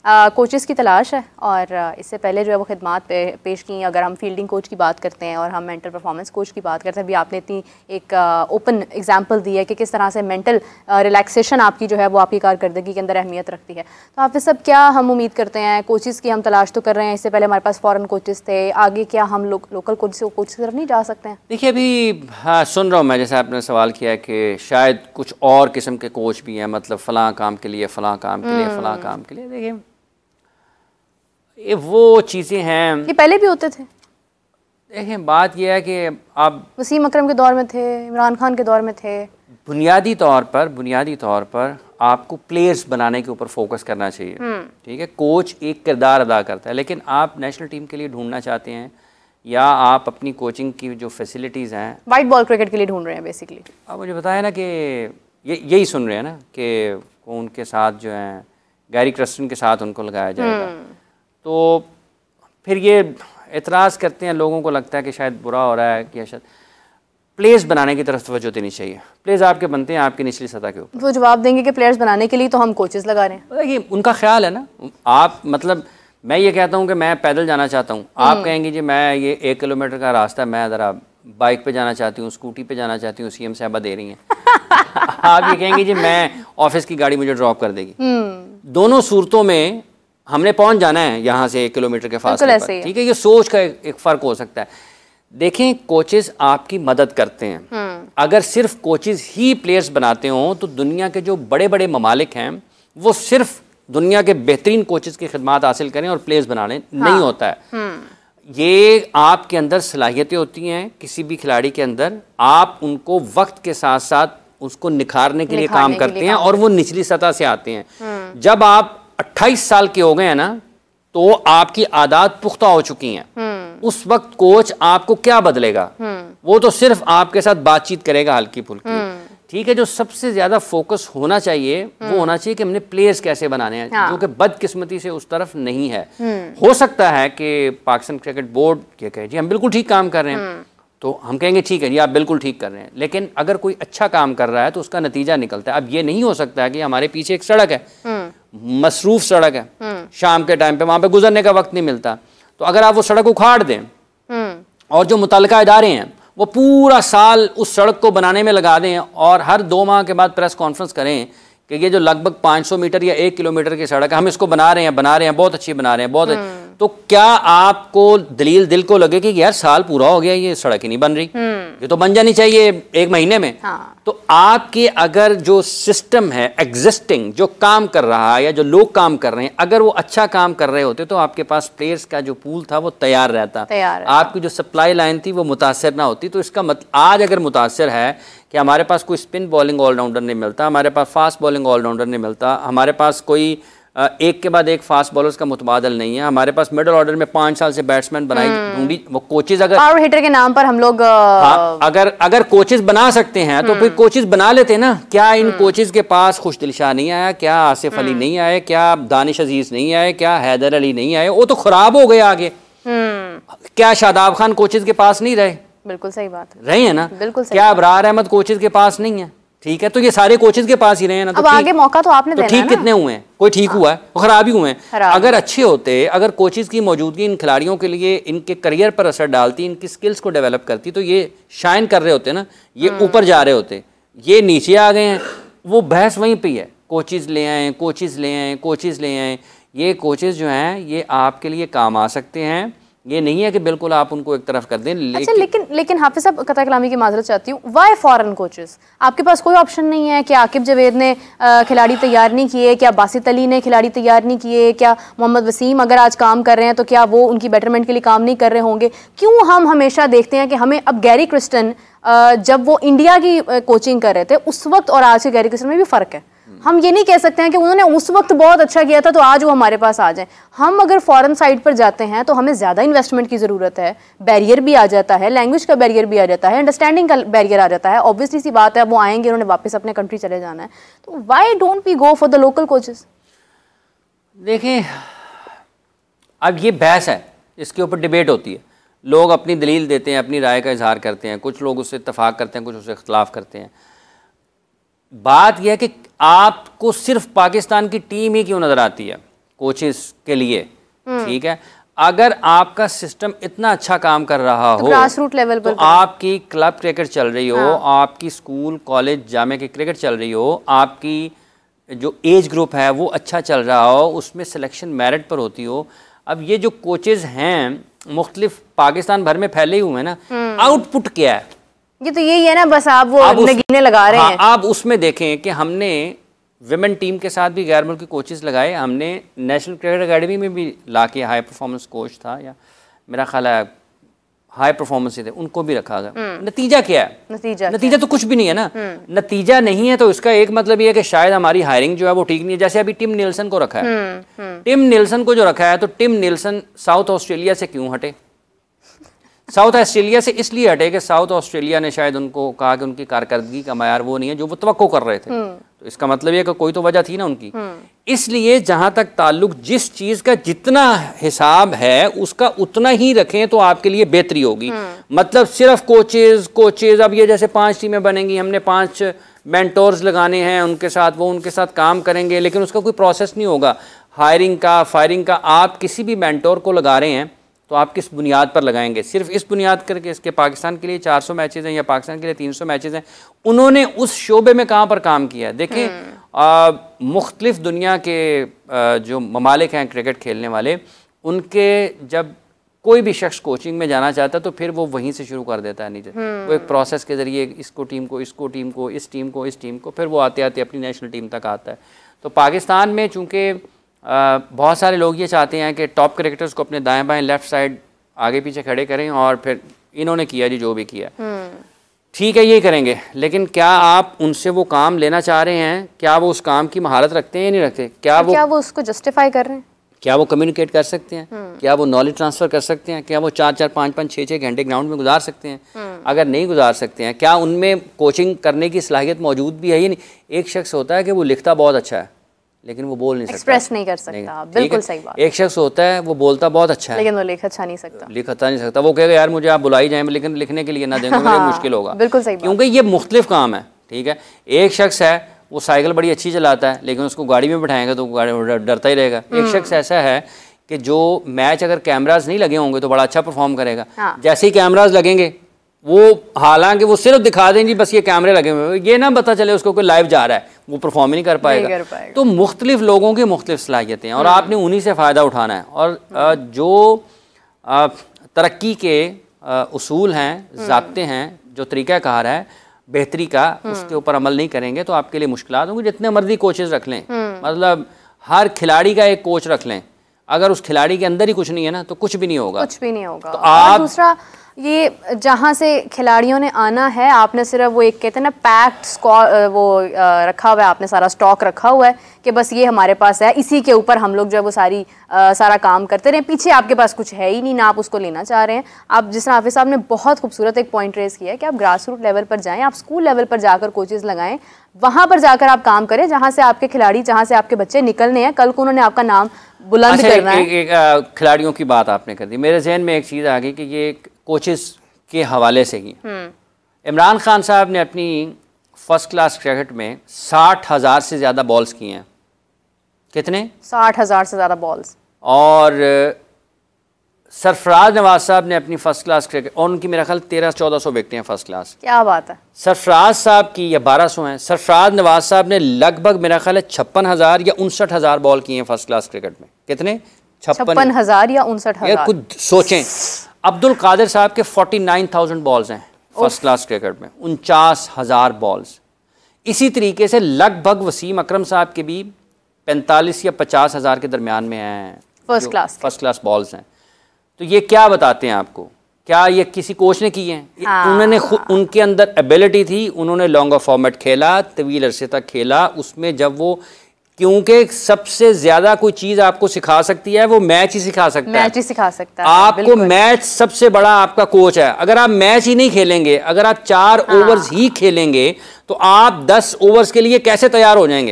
Coaches की तलाश है और इससे पहले जो है वो खिदमात पेश की। अगर हम फील्डिंग कोच की बात करते हैं और हम मेंटल परफॉर्मेंस कोच की बात करते हैं, अभी आपने इतनी एक ओपन एग्जांपल दी है कि किस तरह से मेंटल रिलैक्सेशन आपकी जो है वो आपकी कारकर्दगी के अंदर अहमियत रखती है। तो आप सब क्या हम उम्मीद करते हैं, कोचेस की हम तलाश तो कर रहे हैं, इससे पहले हमारे पास फॉरेन कोचेस थे, आगे क्या हम लोकल कोच की तरफ नहीं जा सकते हैं? देखिए अभी हाँ सुन रहा हूँ मैं, जैसे आपने सवाल किया कि शायद कुछ और किस्म के कोच भी हैं, मतलब फ़लाँ काम के लिए, फ़लाँ काम के लिए, फ़लाँ काम के लिए। देखिए ये वो चीज़ें हैं, ये पहले भी होते थे। देखिए बात यह है कि आप वसीम अकरम के दौर में थे, इमरान खान के दौर में थे। बुनियादी तौर पर आपको प्लेयर्स बनाने के ऊपर फोकस करना चाहिए, ठीक है। कोच एक किरदार अदा करता है, लेकिन आप नेशनल टीम के लिए ढूंढना चाहते हैं या आप अपनी कोचिंग की जो फैसिलिटीज़ हैं वाइट बॉल क्रिकेट के लिए ढूंढ रहे हैं बेसिकली। आप मुझे बताया ना कि यही सुन रहे हैं ना कि उनके साथ जो है गैरी क्रस्टन के साथ उनको लगाया जाएगा, तो फिर ये एतराज़ करते हैं, लोगों को लगता है कि शायद बुरा हो रहा है कि शायद प्लेयर्स बनाने की तरफ तवज्जो देनी चाहिए। प्लेयर्स आपके बनते हैं आपकी निचली सतह के ऊपर। वो जवाब देंगे कि प्लेयर्स बनाने के लिए तो हम कोचेस लगा रहे हैं। देखिए उनका ख्याल है ना, आप मतलब मैं ये कहता हूँ कि मैं पैदल जाना चाहता हूँ, आप कहेंगे जी मैं ये 1 किलोमीटर का रास्ता मैं ज़रा बाइक पे जाना चाहती हूँ, स्कूटी पे जाना चाहती हूँ, सीएम साहबा दे रही हैं। आप ये कहेंगे जी मैं ऑफिस की गाड़ी मुझे ड्रॉप कर देगी। दोनों सूरतों में हमने पहुँच जाना है यहाँ से 1 किलोमीटर के फासले पर, ठीक है। ये सोच का एक फ़र्क हो सकता है। देखें कोचेस आपकी मदद करते हैं, अगर सिर्फ कोचेस ही प्लेयर्स बनाते हों तो दुनिया के जो बड़े बड़े ममालिक हैं वो सिर्फ दुनिया के बेहतरीन कोचेस की खिदमात हासिल करें और प्लेयर्स बनाने नहीं होता है। ये आपके अंदर सलाहियतें होती हैं किसी भी खिलाड़ी के अंदर, आप उनको वक्त के साथ साथ उसको निखारने के लिए काम करते हैं और वो निचली सतह से आते हैं। जब आप 28 साल के हो गए हैं ना तो आपकी आदत पुख्ता हो चुकी हैं, उस वक्त कोच आपको क्या बदलेगा, वो तो सिर्फ आपके साथ बातचीत करेगा हल्की फुल्की, ठीक है। जो सबसे ज्यादा फोकस होना चाहिए वो होना चाहिए कि हमने प्लेयर्स कैसे बनाने हैं, जो कि बदकिस्मती से उस तरफ नहीं है। हो सकता है कि पाकिस्तान क्रिकेट बोर्ड ये कहे जी हम बिल्कुल ठीक काम कर रहे हैं, तो हम कहेंगे ठीक है जी आप बिल्कुल ठीक कर रहे हैं, लेकिन अगर कोई अच्छा काम कर रहा है तो उसका नतीजा निकलता है। अब ये नहीं हो सकता है कि हमारे पीछे एक सड़क है, मसरूफ सड़क है, शाम के टाइम पे वहां पे गुजरने का वक्त नहीं मिलता, तो अगर आप वो सड़क उखाड़ दें और जो मुतल्लिका इदारे हैं वो पूरा साल उस सड़क को बनाने में लगा दें और हर 2 माह के बाद प्रेस कॉन्फ्रेंस करें कि ये जो लगभग 500 मीटर या 1 किलोमीटर की सड़क है हम इसको बना रहे हैं, बहुत अच्छी बना रहे हैं, बहुत तो क्या आपको दलील दिल को लगे कि यार साल पूरा हो गया ये सड़क ही नहीं बन रही, ये तो बन जानी चाहिए 1 महीने में। तो आपके अगर जो सिस्टम है एग्जिस्टिंग जो काम कर रहा है या जो लोग काम कर रहे हैं अगर वो अच्छा काम कर रहे होते तो आपके पास प्लेयर्स का जो पूल था वो तैयार रहता, आपकी जो सप्लाई लाइन थी वो मुतासर ना होती। तो इसका मतलब आज अगर मुतासर है कि हमारे पास कोई स्पिन बॉलिंग ऑलराउंडर नहीं मिलता, हमारे पास फास्ट बॉलिंग ऑलराउंडर नहीं मिलता, हमारे पास कोई एक के बाद एक फास्ट बॉलर्स का मुतबादल नहीं है, हमारे पास मिडिल ऑर्डर में 5 साल से बैट्समैन बनाई ढूंढी वो कोचेज अगर पावर हिटर के नाम पर हम लोग अगर कोचेज बना सकते हैं तो फिर कोचेज बना लेते ना। क्या इन कोचेज के पास खुशदिल शाह नहीं आया, क्या आसिफ अली नहीं आए, क्या दानिश अजीज नहीं आए, क्या हैदर अली नहीं आए, वो तो खराब हो गए आगे। क्या शादाब खान कोचेज के पास नहीं रहे? बिल्कुल सही बात रहे हैं ना, बिल्कुल सही। क्या अबरार अहमद कोचेज के पास नहीं है? ठीक है, तो ये सारे कोचेस के पास ही रहे हैं ना। तो अब आगे मौका तो आपने देना है ठीक कितने हुए हैं? कोई ठीक हुआ है, खराब ही हुए हैं। अगर अच्छे होते, अगर कोचेस की मौजूदगी इन खिलाड़ियों के लिए इनके करियर पर असर डालती, इनकी स्किल्स को डेवलप करती, तो ये शाइन कर रहे होते ना, ये ऊपर जा रहे होते। ये नीचे आ गए हैं, वो बहस वहीं पे है, कोचेस ले आए, कोचेस ले आए, कोचेस ले आए। ये कोचेस जो हैं ये आपके लिए काम आ सकते हैं, ये नहीं है कि बिल्कुल आप उनको एक तरफ कर दें। अच्छा, लेकिन हाफिज साहब कतई कलामी की माजरत चाहती हूँ, वाई फॉरेन कोचेस? आपके पास कोई ऑप्शन नहीं है? क्या आकिब जवेद ने खिलाड़ी तैयार नहीं किए? क्या बासित अली ने खिलाड़ी तैयार नहीं किए? क्या मोहम्मद वसीम अगर आज काम कर रहे हैं तो क्या वो उनकी बेटरमेंट के लिए काम नहीं कर रहे होंगे? क्यों हम हमेशा देखते हैं कि हमें अब गैरी क्रिस्टन जब वो इंडिया की कोचिंग कर रहे थे उस वक्त और आज के गैरी क्रिस्टन में भी फ़र्क है। हम ये नहीं कह सकते हैं कि उन्होंने उस वक्त बहुत अच्छा किया था तो आज वो हमारे पास आ जाए। हम अगर फॉरेन साइड पर जाते हैं तो हमें ज़्यादा इन्वेस्टमेंट की ज़रूरत है, बैरियर भी आ जाता है, लैंग्वेज का बैरियर भी आ जाता है, अंडरस्टैंडिंग का बैरियर आ जाता है। ऑब्वियसली सी बात है, वो आएंगे, उन्होंने वापस अपने कंट्री चले जाना है, तो why don't we go for the local coaches? देखें, अब ये बहस है, इसके ऊपर डिबेट होती है, लोग अपनी दलील देते हैं, अपनी राय का इजहार करते हैं, कुछ लोग उससे इत्तफाक करते हैं, कुछ उससे इख्तलाफ करते हैं। बात यह है कि आपको सिर्फ पाकिस्तान की टीम ही क्यों नज़र आती है कोचेस के लिए, ठीक है। अगर आपका सिस्टम इतना अच्छा काम कर रहा हो, ग्रास रूट लेवल पर, तो आपकी क्लब क्रिकेट चल रही हो, आपकी स्कूल कॉलेज जामे की क्रिकेट चल रही हो, आपकी जो एज ग्रुप है वो अच्छा चल रहा हो, उसमें सिलेक्शन मेरिट पर होती हो। अब ये जो कोचेज हैं मुख्तलिफ पाकिस्तान भर में फैले हुए हैं ना, आउटपुट क्या है? ये तो यही है ना, बस आप वो नगीने लगा रहे हैं। आप उसमें देखें कि हमने विमेन टीम के साथ भी गैर मुल्की कोचेस लगाए, हमने नेशनल क्रिकेट एकेडमी में भी ला के हाई परफॉर्मेंस कोच था, या मेरा ख्याल है हाई परफॉर्मेंस थे, उनको भी रखा गया। नतीजा क्या है? नतीजा तो कुछ भी नहीं है ना। नतीजा नहीं है तो इसका एक मतलब ये है कि शायद हमारी हायरिंग जो है वो ठीक नहीं है। जैसे अभी टिम निल्सन को रखा है, टिम निल्सन को जो रखा है, तो टिम निल्सन साउथ ऑस्ट्रेलिया से क्यों हटे? साउथ ऑस्ट्रेलिया से इसलिए हटे कि साउथ ऑस्ट्रेलिया ने शायद उनको कहा कि उनकी कारकर्दगी का मयार वो नहीं है जो वो तवक्को कर रहे थे। तो इसका मतलब ये कि कोई तो वजह थी ना उनकी। इसलिए जहां तक ताल्लुक जिस चीज का जितना हिसाब है उसका उतना ही रखें तो आपके लिए बेहतरी होगी। मतलब सिर्फ कोचेज अब ये जैसे 5 टीमें बनेंगी, हमने 5 मेंटोर्स लगाने हैं, उनके साथ वो उनके साथ काम करेंगे, लेकिन उसका कोई प्रोसेस नहीं होगा हायरिंग का, फायरिंग का। आप किसी भी मेंटोर को लगा रहे हैं तो आप किस बुनियाद पर लगाएंगे? सिर्फ इस बुनियाद करके इसके पाकिस्तान के लिए 400 मैचेस हैं या पाकिस्तान के लिए 300 मैचेस हैं, उन्होंने उस शोबे में कहाँ पर काम किया है? देखें मुख्तलिफ दुनिया के जो ममालिक हैं क्रिकेट खेलने वाले, उनके जब कोई भी शख्स कोचिंग में जाना चाहता है तो फिर वो वहीं से शुरू कर देता है नीचे। वो एक प्रोसेस के ज़रिए इसको टीम को, इसको टीम को, इस टीम को, इस टीम को, फिर वो आते आते अपनी नेशनल टीम तक आता है। तो पाकिस्तान में चूँकि बहुत सारे लोग ये चाहते हैं कि टॉप क्रिकेटर्स को अपने दाएं बाएं लेफ्ट साइड आगे पीछे खड़े करें, और फिर इन्होंने किया जी जो भी किया, ठीक है यही करेंगे, लेकिन क्या आप उनसे वो काम लेना चाह रहे हैं? क्या वो उस काम की महारत रखते हैं या नहीं रखते? क्या वो उसको जस्टिफाई कर रहे हैं? क्या वो कम्युनिकेट कर सकते हैं? क्या वो नॉलेज ट्रांसफ़र कर सकते हैं? क्या वो 4-4, 5-5, 6-6 घंटे ग्राउंड में गुजार सकते हैं? अगर नहीं गुजार सकते हैं, क्या उनमें कोचिंग करने की सलाहियत मौजूद भी है या नहीं? एक शख्स होता है कि वो लिखता बहुत अच्छा है लेकिन वो बोल नहीं सकता, एक्सप्रेस नहीं कर सकता, बिल्कुल सही बात। एक शख्स होता है वो बोलता बहुत अच्छा है लेकिन वो लिख अच्छा नहीं सकता, वो कहेगा यार मुझे आप बुलाई जाए लेकिन लिखने के लिए ना देंगे मुझे मुश्किल होगा। बिल्कुल सही बात, क्योंकि ये मुख्तलिफ काम है, ठीक है। एक शख्स है वो साइकिल बड़ी अच्छी चलाता है लेकिन उसको गाड़ी में बैठाएंगे तो गाड़ी डरता ही रहेगा। एक शख्स ऐसा है कि जो मैच अगर कैमराज नहीं लगे होंगे तो बड़ा अच्छा परफॉर्म करेगा, जैसे ही कैमराज लगेंगे वो हालांकि वो सिर्फ दिखा दें जी बस ये कैमरे लगे हुए, ये ना पता चले उसको कोई लाइव जा रहा है, वो परफॉर्म ही नहीं कर पाएगा। तो मुख्तलिफ लोगों की मुख्तलिफ सलाहियतें हैं और आपने उन्हीं से फ़ायदा उठाना है। और जो तरक्की के उसूल हैं, ज़ाब्ते हैं, जो तरीक़ाकार है बेहतरी का, उसके ऊपर अमल नहीं करेंगे तो आपके लिए मुश्किलात होंगी। जितने मर्जी कोचेज़ रख लें, मतलब हर खिलाड़ी का एक कोच रख लें, अगर उस खिलाड़ी के अंदर ही कुछ नहीं है ना तो कुछ भी नहीं होगा, कुछ भी नहीं होगा। तो आप दूसरा ये जहाँ से खिलाड़ियों ने आना है, आपने सिर्फ वो एक कहते हैं ना पैक्ड वो रखा हुआ है, आपने सारा स्टॉक रखा हुआ है कि बस ये हमारे पास है, इसी के ऊपर हम लोग जो है वो सारा काम करते रहे, पीछे आपके पास कुछ है ही नहीं ना आप उसको लेना चाह रहे हैं। आप जिस तरह हाफिज़ साहब ने बहुत खूबसूरत एक पॉइंट रेज किया है कि आप ग्रास रूट लेवल पर जाएँ, आप स्कूल लेवल पर जाकर कोचेज़ लगाएं, वहाँ पर जाकर आप काम करें जहाँ से आपके खिलाड़ी, जहाँ से आपके बच्चे निकलने हैं, कल को उन्होंने आपका नाम बुलंद करना है। खिलाड़ियों की बात आपने कर दी, मेरे जहन में एक चीज़ आ गई कि ये कोचेस के हवाले से ही इमरान खान साहब ने अपनी फर्स्ट क्लास क्रिकेट में 60,000 से ज़्यादा बॉल्स किए हैं। कितने? 60,000 से ज़्यादा बॉल्स। और सरफराज नवाज साहब ने अपनी फर्स्ट क्लास क्रिकेट, और उनकी मेरा ख्याल 1300-1400 विकेटें हैं फर्स्ट क्लास। क्या बात है। सरफराज साहब की या 1200 हैं। सरफराज नवाज साहब ने लगभग मेरा ख्याल है 56,000 या 59,000 बॉल किए हैं फर्स्ट क्लास क्रिकेट में। कितने? 56,000 या 59,000। खुद सोचें। अब्दुल कादिर साहब के 49,000 बॉल्स हैं फर्स्ट क्लास क्रिकेट में, 49,000 बॉल्स। इसी तरीके से लगभग वसीम अकरम साहब के भी 45 या 50,000 के दरमियान में हैं फर्स्ट क्लास बॉल्स हैं। तो ये क्या बताते हैं आपको? क्या ये किसी कोच ने किए हैं? उन्होंने उनके अंदर एबिलिटी थी, उन्होंने लॉन्गर फॉर्मेट खेला, तवील अरसे तक खेला, उसमें जब वो, क्योंकि सबसे ज्यादा कोई चीज आपको सिखा सकती है वो मैच ही सिखा सकता है, मैच ही सिखा सकता है आपको। मैच सबसे बड़ा आपका कोच है। अगर आप मैच ही नहीं खेलेंगे, अगर आप 4 ओवर्स ही खेलेंगे तो आप 10 ओवर्स के लिए कैसे तैयार हो जाएंगे?